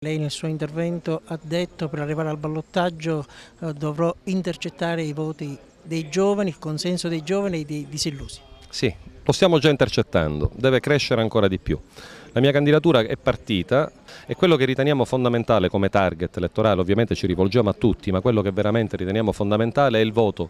Lei nel suo intervento ha detto che per arrivare al ballottaggio dovrò intercettare i voti dei giovani, il consenso dei giovani e dei disillusi. Sì, lo stiamo già intercettando, deve crescere ancora di più. La mia candidatura è partita e quello che riteniamo fondamentale come target elettorale, ovviamente ci rivolgiamo a tutti, ma quello che veramente riteniamo fondamentale è il voto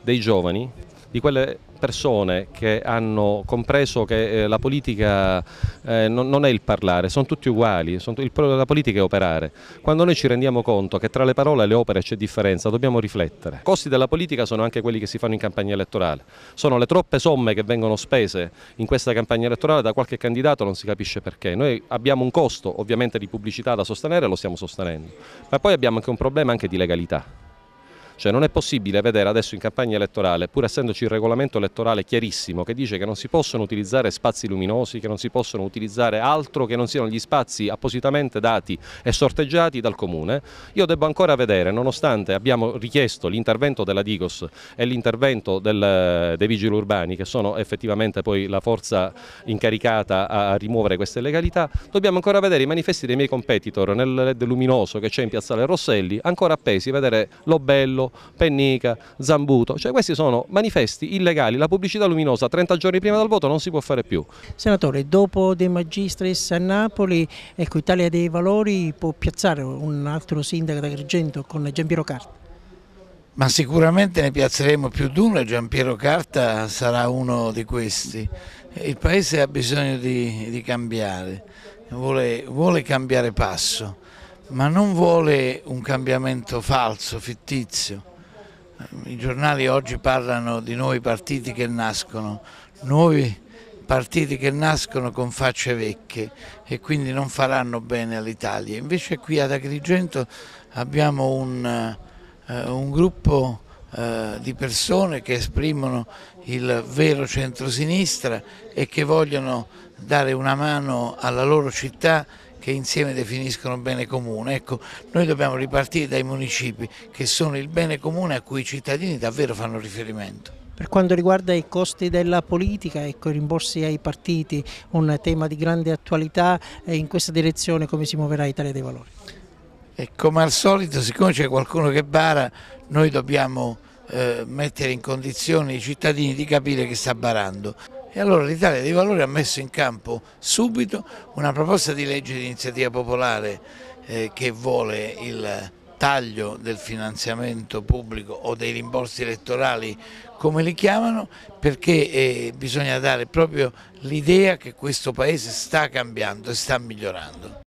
dei giovani, di quelle persone che hanno compreso che la politica non è il parlare, sono tutti uguali, la politica è operare. Quando noi ci rendiamo conto che tra le parole e le opere c'è differenza, dobbiamo riflettere. I costi della politica sono anche quelli che si fanno in campagna elettorale, sono le troppe somme che vengono spese in questa campagna elettorale da qualche candidato, non si capisce perché. Noi abbiamo un costo ovviamente di pubblicità da sostenere, lo stiamo sostenendo, ma poi abbiamo anche un problema anche di legalità. Cioè non è possibile vedere adesso in campagna elettorale, pur essendoci il regolamento elettorale chiarissimo che dice che non si possono utilizzare spazi luminosi, che non si possono utilizzare altro che non siano gli spazi appositamente dati e sorteggiati dal Comune. Io devo ancora vedere, nonostante abbiamo richiesto l'intervento della Digos e l'intervento dei vigili urbani, che sono effettivamente poi la forza incaricata a rimuovere queste illegalità, dobbiamo ancora vedere i manifesti dei miei competitor nel LED luminoso che c'è in Piazzale Rosselli, ancora appesi, vedere Lobello, Pennica, Zambuto, cioè questi sono manifesti illegali, la pubblicità luminosa 30 giorni prima del voto non si può fare più. Senatore, dopo De Magistris a Napoli, ecco, Italia dei Valori può piazzare un altro sindaco da Agrigento con Giampiero Carta? Ma sicuramente ne piazzeremo più di uno e Giampiero Carta sarà uno di questi. Il Paese ha bisogno di cambiare, vuole cambiare passo, ma non vuole un cambiamento falso, fittizio. I giornali oggi parlano di nuovi partiti che nascono con facce vecchie e quindi non faranno bene all'Italia. Invece qui ad Agrigento abbiamo un gruppo di persone che esprimono il vero centrosinistra e che vogliono dare una mano alla loro città, che insieme definiscono bene comune. Ecco, noi dobbiamo ripartire dai municipi che sono il bene comune a cui i cittadini davvero fanno riferimento. Per quanto riguarda i costi della politica, ecco, i rimborsi ai partiti, un tema di grande attualità, e in questa direzione come si muoverà Italia dei Valori? E come al solito, siccome c'è qualcuno che bara, noi dobbiamo mettere in condizione i cittadini di capire che sta barando. E allora l'Italia dei Valori ha messo in campo subito una proposta di legge di iniziativa popolare che vuole il taglio del finanziamento pubblico o dei rimborsi elettorali, come li chiamano, perché bisogna dare proprio l'idea che questo Paese sta cambiando e sta migliorando.